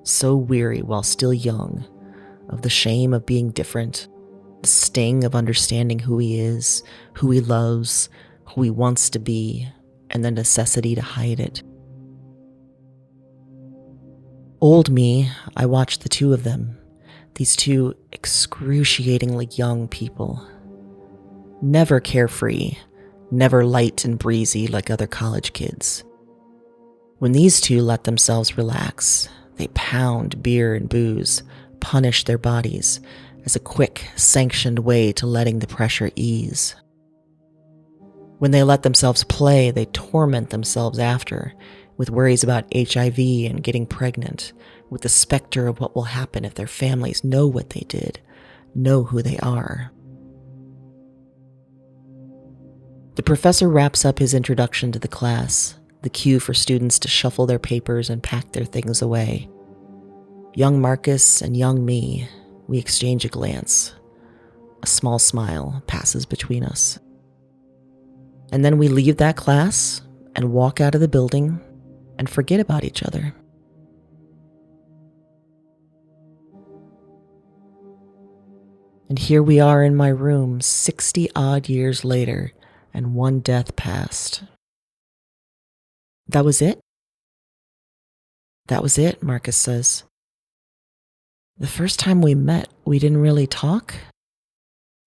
so weary while still young, of the shame of being different, the sting of understanding who he is, who he loves, who he wants to be, and the necessity to hide it. Old me, I watched the two of them, these two excruciatingly young people. Never carefree, never light and breezy like other college kids. When these two let themselves relax, they pound beer and booze, punish their bodies as a quick, sanctioned way to letting the pressure ease. When they let themselves play, they torment themselves after, with worries about HIV and getting pregnant, with the specter of what will happen if their families know what they did, know who they are. The professor wraps up his introduction to the class, the cue for students to shuffle their papers and pack their things away. Young Marcus and young me, we exchange a glance. A small smile passes between us. And then we leave that class and walk out of the building and forget about each other. And here we are in my room 60-odd years later, and one death passed. That was it? That was it, Marcus says. The first time we met, we didn't really talk?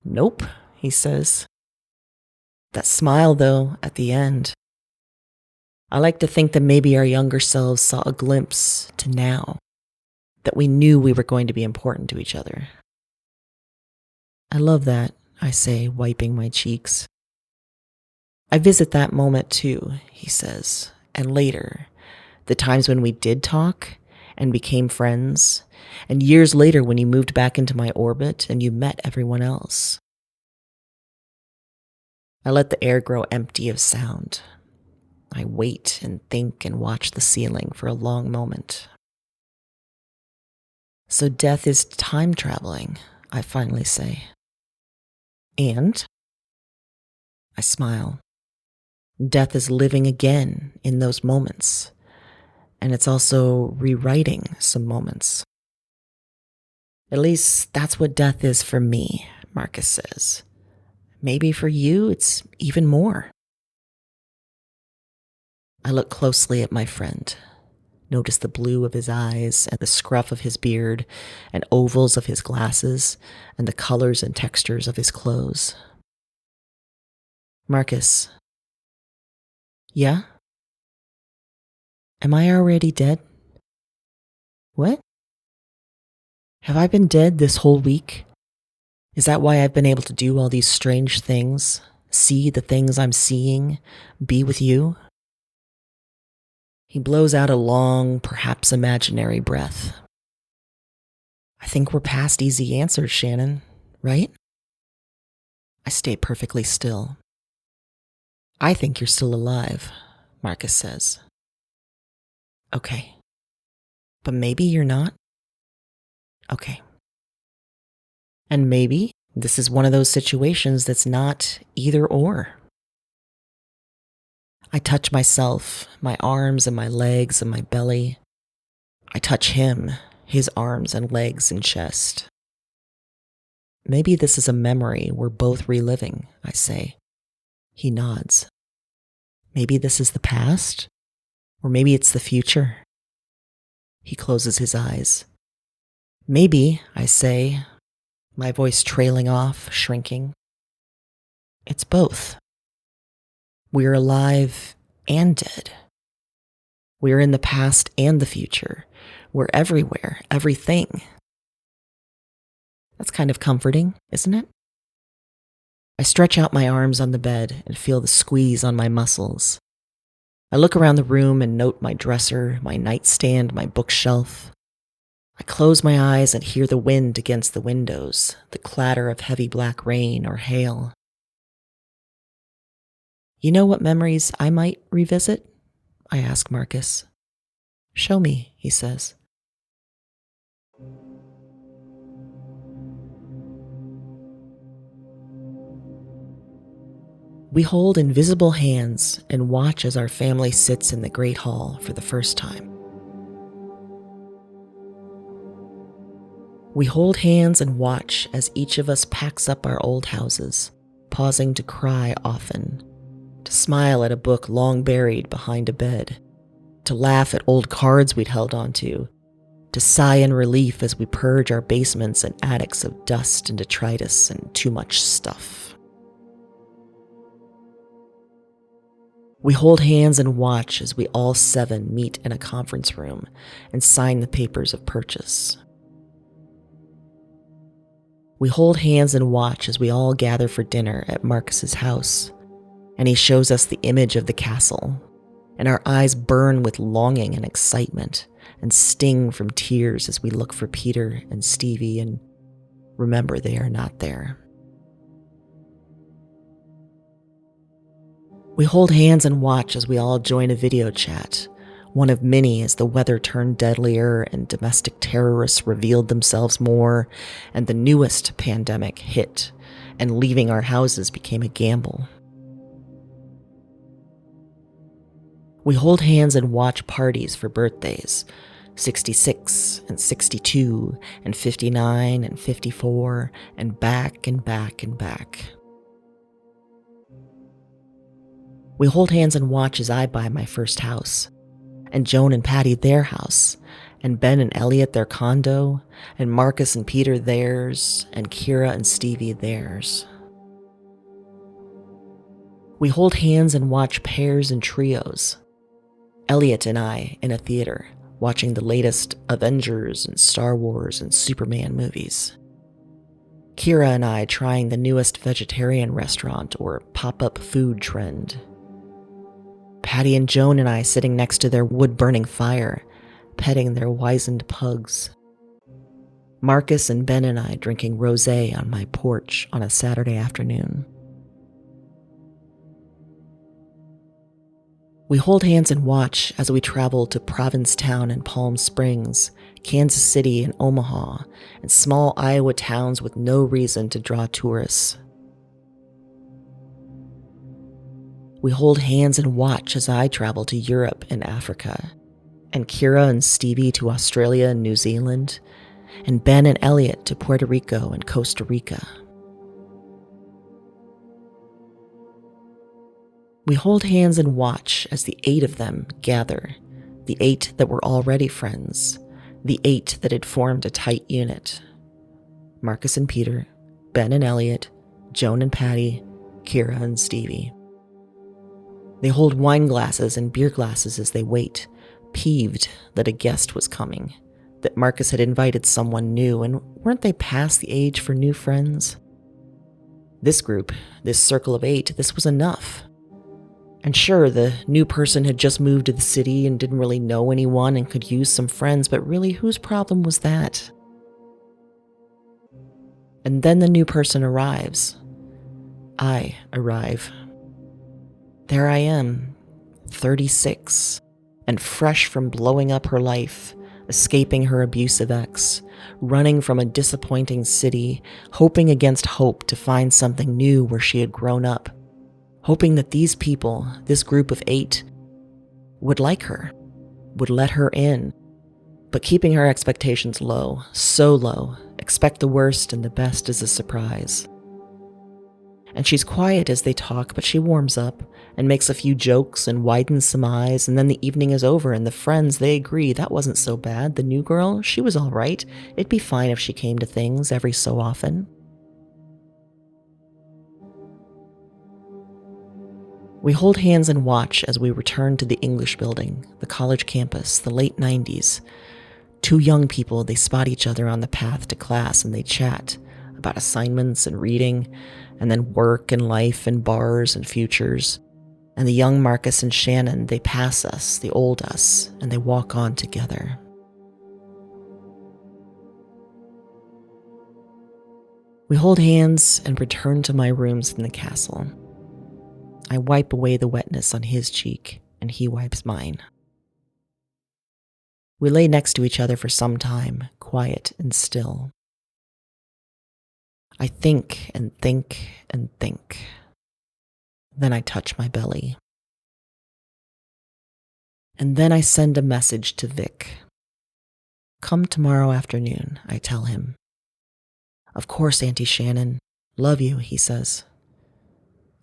Nope, he says. That smile, though, at the end. I like to think that maybe our younger selves saw a glimpse to now, that we knew we were going to be important to each other. I love that, I say, wiping my cheeks. I visit that moment too, he says, and later, the times when we did talk and became friends, and years later when you moved back into my orbit and you met everyone else. I let the air grow empty of sound. I wait and think and watch the ceiling for a long moment. So death is time traveling, I finally say. And I smile. Death is living again in those moments. And it's also rewriting some moments. At least that's what death is for me, Marcus says. Maybe for you, it's even more. I look closely at my friend, notice the blue of his eyes and the scruff of his beard and ovals of his glasses and the colors and textures of his clothes. Marcus. Yeah? Am I already dead? What? Have I been dead this whole week? Is that why I've been able to do all these strange things, see the things I'm seeing, be with you? He blows out a long, perhaps imaginary breath. I think we're past easy answers, Shannon, right? I stay perfectly still. I think you're still alive, Marcus says. Okay. But maybe you're not? Okay. And maybe this is one of those situations that's not either or. I touch myself, my arms and my legs and my belly. I touch him, his arms and legs and chest. Maybe this is a memory we're both reliving, I say. He nods. Maybe this is the past, or maybe it's the future. He closes his eyes. Maybe, I say, my voice trailing off, shrinking. It's both. We're alive and dead. We're in the past and the future. We're everywhere, everything. That's kind of comforting, isn't it? I stretch out my arms on the bed and feel the squeeze on my muscles. I look around the room and note my dresser, my nightstand, my bookshelf. I close my eyes and hear the wind against the windows, the clatter of heavy black rain or hail. You know what memories I might revisit? I ask Marcus. Show me, he says. We hold invisible hands and watch as our family sits in the great hall for the first time. We hold hands and watch as each of us packs up our old houses, pausing to cry often, to smile at a book long buried behind a bed, to laugh at old cards we'd held onto, to sigh in relief as we purge our basements and attics of dust and detritus and too much stuff. We hold hands and watch as we all 7 meet in a conference room and sign the papers of purchase. We hold hands and watch as we all gather for dinner at Marcus's house, and he shows us the image of the castle, and our eyes burn with longing and excitement and sting from tears as we look for Peter and Stevie and remember they are not there. We hold hands and watch as we all join a video chat, one of many as the weather turned deadlier and domestic terrorists revealed themselves more, and the newest pandemic hit, and leaving our houses became a gamble. We hold hands and watch parties for birthdays, 66 and 62 and 59 and 54 and back and back and back. We hold hands and watch as I buy my first house, and Joan and Patty their house, and Ben and Elliot their condo, and Marcus and Peter theirs, and Kira and Stevie theirs. We hold hands and watch pairs and trios. Elliot and I in a theater, watching the latest Avengers and Star Wars and Superman movies. Kira and I trying the newest vegetarian restaurant or pop-up food trend. Patty and Joan and I sitting next to their wood-burning fire, petting their wizened pugs. Marcus and Ben and I drinking rosé on my porch on a Saturday afternoon. We hold hands and watch as we travel to Provincetown and Palm Springs, Kansas City and Omaha, and small Iowa towns with no reason to draw tourists. We hold hands and watch as I travel to Europe and Africa, and Kira and Stevie to Australia and New Zealand, and Ben and Elliot to Puerto Rico and Costa Rica. We hold hands and watch as the 8 of them gather, the 8 that were already friends, the 8 that had formed a tight unit. Marcus and Peter, Ben and Elliot, Joan and Patty, Kira and Stevie. They hold wine glasses and beer glasses as they wait, peeved that a guest was coming, that Marcus had invited someone new, and weren't they past the age for new friends? This group, this circle of 8, this was enough. And sure, the new person had just moved to the city and didn't really know anyone and could use some friends, but really, whose problem was that? And then the new person arrives. I arrive. There I am, 36, and fresh from blowing up her life, escaping her abusive ex, running from a disappointing city, hoping against hope to find something new where she had grown up, hoping that these people, this group of 8, would like her, would let her in, but keeping her expectations low, so low, expect the worst and the best as a surprise. And she's quiet as they talk, but she warms up and makes a few jokes and widens some eyes, and then the evening is over and the friends, they agree that wasn't so bad. The new girl, she was all right. It'd be fine if she came to things every so often. We hold hands and watch as we return to the English building, the college campus, the late 90s. 2 young people, they spot each other on the path to class and they chat about assignments and reading, and then work and life and bars and futures. And the young Marcus and Shannon, they pass us, the old us, and they walk on together. We hold hands and return to my rooms in the castle. I wipe away the wetness on his cheek, and he wipes mine. We lay next to each other for some time, quiet and still. I think and think and think. Then I touch my belly. And then I send a message to Vic. Come tomorrow afternoon, I tell him. Of course, Auntie Shannon. Love you, he says.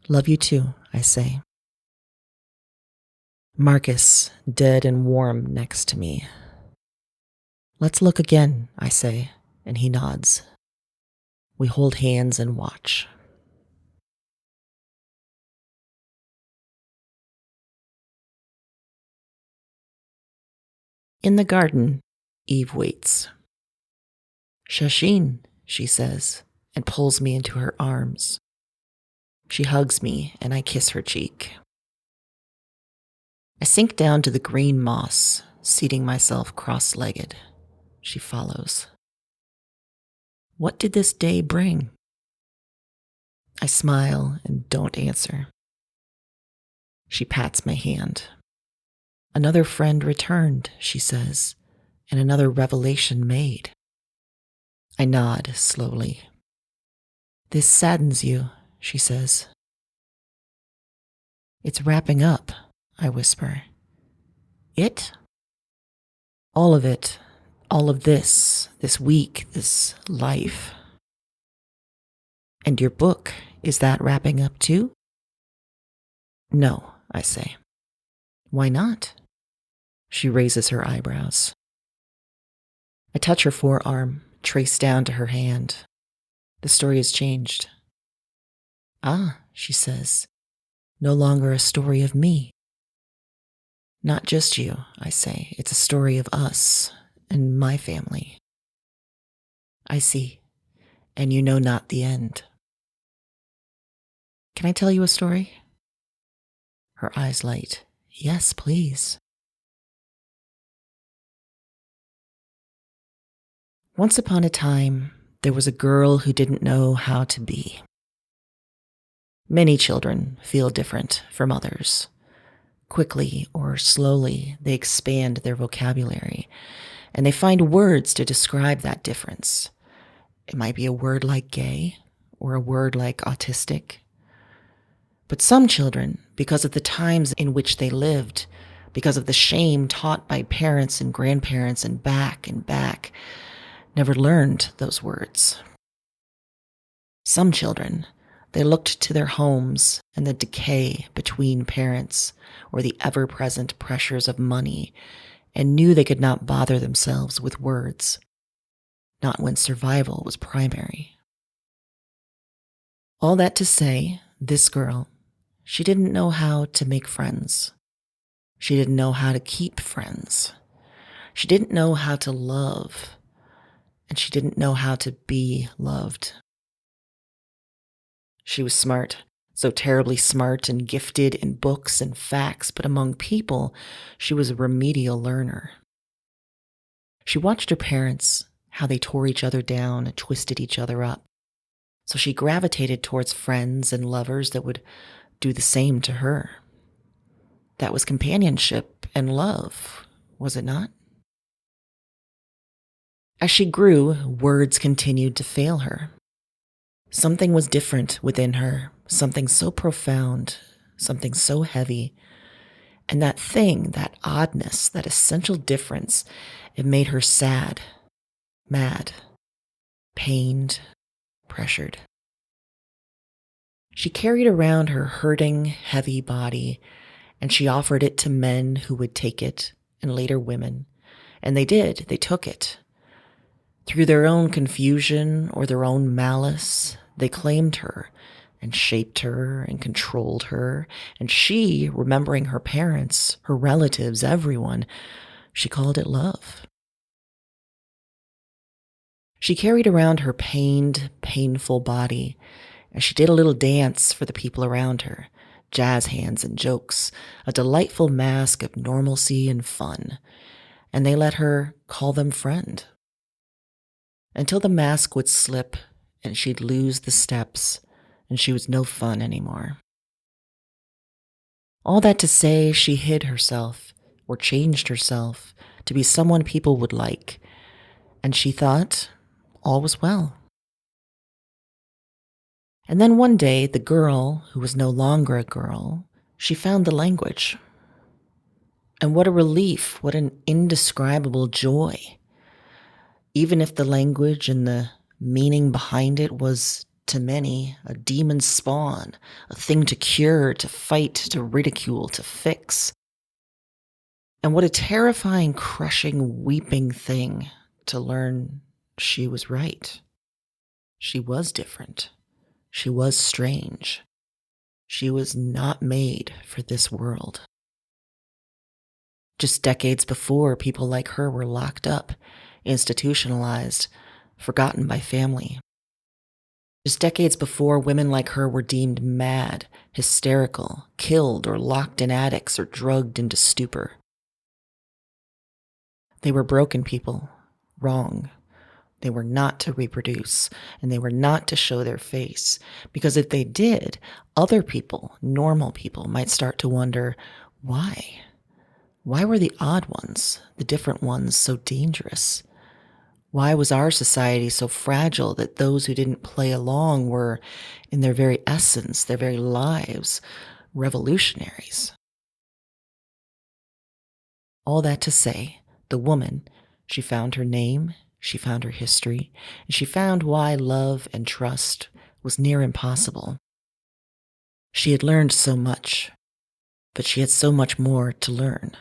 Love you too, I say. Marcus, dead and warm next to me. Let's look again, I say, and he nods. We hold hands and watch. In the garden, Eve waits. Shashin, she says, and pulls me into her arms. She hugs me, and I kiss her cheek. I sink down to the green moss, seating myself cross-legged. She follows. What did this day bring? I smile and don't answer. She pats my hand. Another friend returned, she says, and another revelation made. I nod slowly. This saddens you, she says. It's wrapping up, I whisper. It? All of it, all of this week, this life. And your book, is that wrapping up too? No, I say. Why not? She raises her eyebrows. I touch her forearm, trace down to her hand. The story has changed. Ah, she says, no longer a story of me. Not just you, I say. It's a story of us and my family. I see, and you know not the end. Can I tell you a story? Her eyes light. Yes, please. Once upon a time, there was a girl who didn't know how to be. Many children feel different from others. Quickly or slowly, they expand their vocabulary, and they find words to describe that difference. It might be a word like gay, or a word like autistic. But some children, because of the times in which they lived, because of the shame taught by parents and grandparents and back, never learned those words. Some children, they looked to their homes and the decay between parents or the ever-present pressures of money and knew they could not bother themselves with words, not when survival was primary. All that to say, this girl, she didn't know how to make friends. She didn't know how to keep friends. She didn't know how to love, and she didn't know how to be loved. She was smart, so terribly smart and gifted in books and facts, but among people, she was a remedial learner. She watched her parents, how they tore each other down and twisted each other up. So she gravitated towards friends and lovers that would do the same to her. That was companionship and love, was it not? As she grew, words continued to fail her. Something was different within her, something so profound, something so heavy. And that thing, that oddness, that essential difference, it made her sad, mad, pained, pressured. She carried around her hurting, heavy body, and she offered it to men who would take it, and later women. And they did, they took it. Through their own confusion or their own malice, they claimed her and shaped her and controlled her. And she, remembering her parents, her relatives, everyone, she called it love. She carried around her pained, painful body, and she did a little dance for the people around her, jazz hands and jokes, a delightful mask of normalcy and fun. And they let her call them friend. Until the mask would slip and she'd lose the steps and she was no fun anymore. All that to say, she hid herself or changed herself to be someone people would like, and she thought all was well. And then one day, the girl, who was no longer a girl, she found the language. And what a relief, what an indescribable joy. Even if the language and the meaning behind it was, to many, a demon spawn, a thing to cure, to fight, to ridicule, to fix. And what a terrifying, crushing, weeping thing to learn she was right. She was different. She was strange. She was not made for this world. Just decades before, people like her were locked up, institutionalized, forgotten by family. Just decades before, women like her were deemed mad, hysterical, killed or locked in attics or drugged into stupor. They were broken people, wrong. They were not to reproduce, and they were not to show their face, because if they did, other people, normal people, might start to wonder, why? Why were the odd ones, the different ones, so dangerous? Why was our society so fragile that those who didn't play along were, in their very essence, their very lives, revolutionaries? All that to say, the woman, she found her name, she found her history, and she found why love and trust was near impossible. She had learned so much, but she had so much more to learn.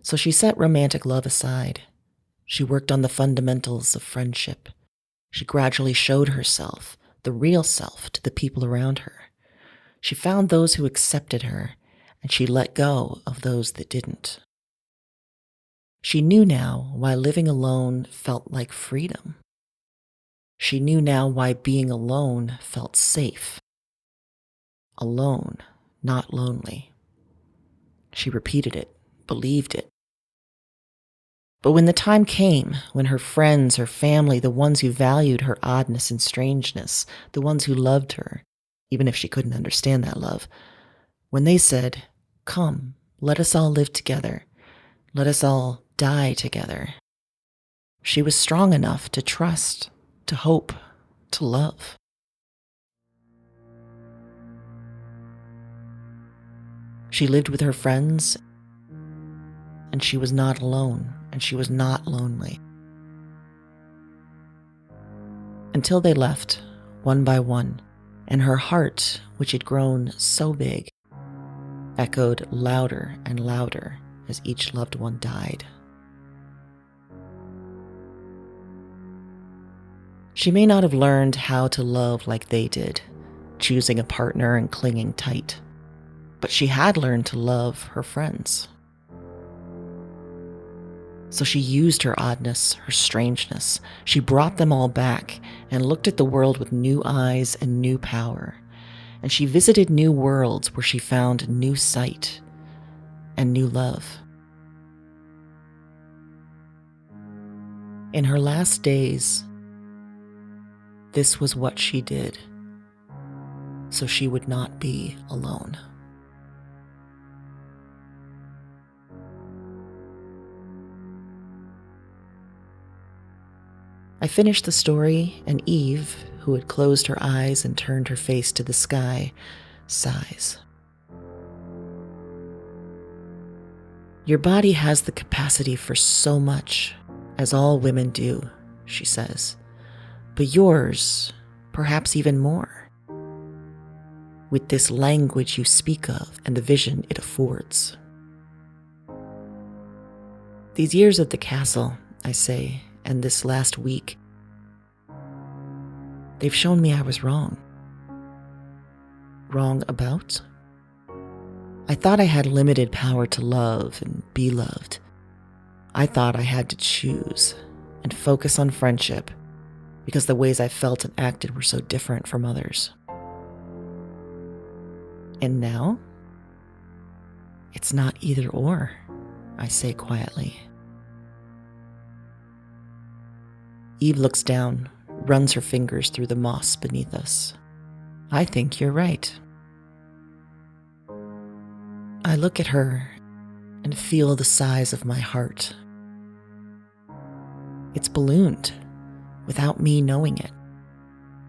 So she set romantic love aside. She worked on the fundamentals of friendship. She gradually showed herself, the real self, to the people around her. She found those who accepted her, and she let go of those that didn't. She knew now why living alone felt like freedom. She knew now why being alone felt safe. Alone, not lonely. She repeated it, believed it. But when the time came, when her friends, her family, the ones who valued her oddness and strangeness, the ones who loved her, even if she couldn't understand that love, when they said, "Come, let us all live together. Let us all die together," she was strong enough to trust, to hope, to love. She lived with her friends, and she was not alone, and she was not lonely. Until they left, one by one, and her heart, which had grown so big, echoed louder and louder as each loved one died. She may not have learned how to love like they did, choosing a partner and clinging tight, but she had learned to love her friends. So she used her oddness, her strangeness. She brought them all back and looked at the world with new eyes and new power. And she visited new worlds where she found new sight and new love. In her last days, this was what she did, so she would not be alone. I finished the story, and Eve, who had closed her eyes and turned her face to the sky, sighs. "Your body has the capacity for so much, as all women do," she says. "But yours, perhaps even more, with this language you speak of and the vision it affords." These years at the castle, I say, and this last week, they've shown me I was wrong. Wrong about? I thought I had limited power to love and be loved. I thought I had to choose and focus on friendship because the ways I felt and acted were so different from others. And now, it's not either or, I say quietly. Eve looks down, runs her fingers through the moss beneath us. "I think you're right." I look at her and feel the size of my heart. It's ballooned without me knowing it,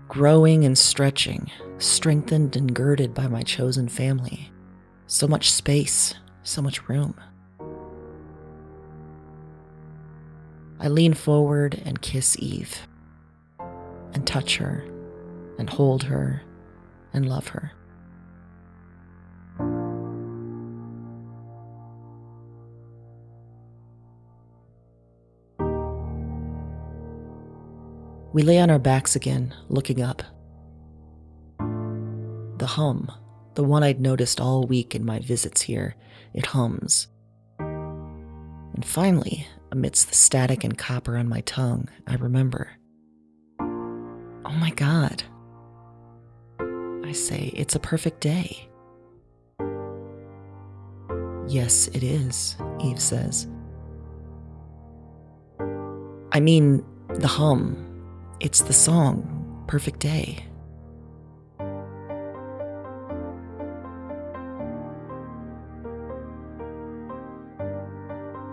growing and stretching, strengthened and girded by my chosen family. So much space, so much room. I lean forward and kiss Eve. and touch her and hold her and love her. We lay on our backs again, looking up. The hum, the one I'd noticed all week in my visits here, it hums. And finally, amidst the static and copper on my tongue, I remember. Oh my God. I say, it's a perfect day. Yes, it is, Eve says. I mean, the hum. It's the song, Perfect Day.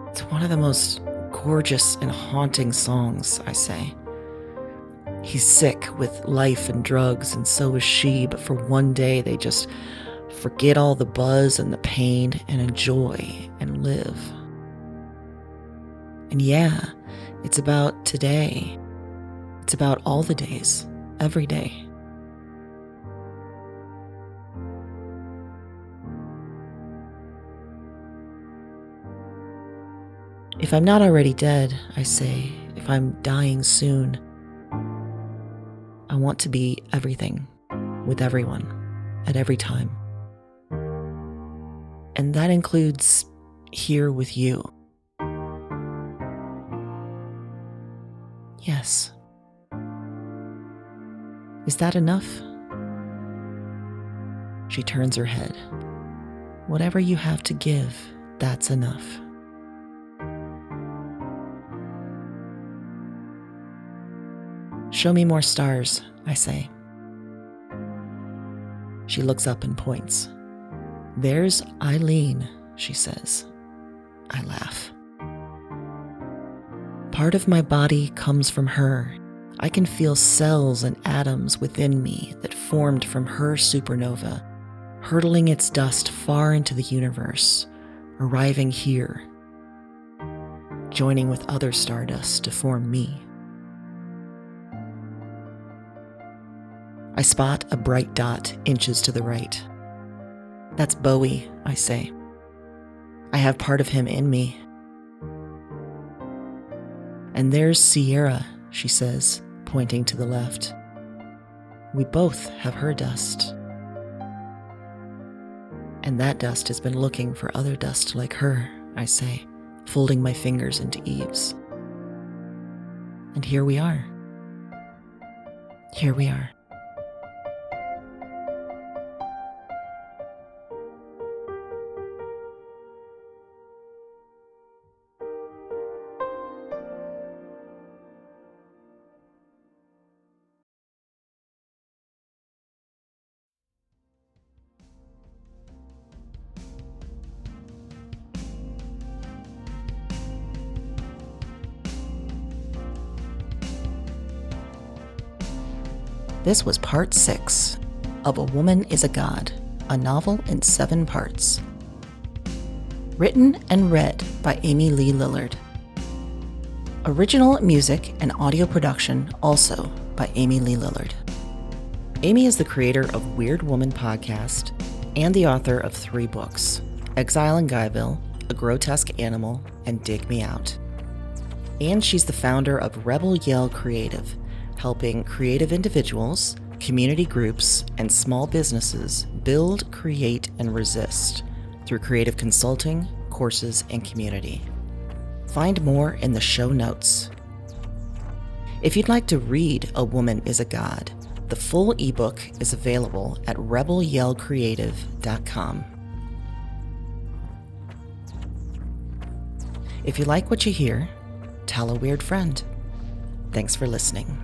It's one of the most gorgeous and haunting songs, I say. He's sick with life and drugs, and so is she, but for one day they just forget all the buzz and the pain and enjoy and live. And yeah, it's about today. It's about all the days, every day. If I'm not already dead, I say, if I'm dying soon, I want to be everything with everyone at every time. And that includes here with you. Yes. Is that enough? She turns her head. Whatever you have to give, that's enough. Show me more stars, I say. She looks up and points. There's Eileen, she says. I laugh. Part of my body comes from her. I can feel cells and atoms within me that formed from her supernova, hurtling its dust far into the universe, arriving here, joining with other stardust to form me. I spot a bright dot inches to the right. That's Bowie, I say. I have part of him in me. And there's Sierra, she says, pointing to the left. We both have her dust. And that dust has been looking for other dust like her, I say, folding my fingers into Eve's. And here we are. Here we are. This was part 6 of A Woman is a God, a novel in 7 parts. Written and read by Amy Lee Lillard. Original music and audio production also by Amy Lee Lillard. Amy is the creator of Weird Woman podcast and the author of 3 books, Exile in Guyville, A Grotesque Animal, and Dig Me Out. And she's the founder of Rebel Yell Creative, helping creative individuals, community groups, and small businesses build, create, and resist through creative consulting, courses, and community. Find more in the show notes. If you'd like to read A Woman is a God, the full ebook is available at rebelyellcreative.com. If you like what you hear, tell a weird friend. Thanks for listening.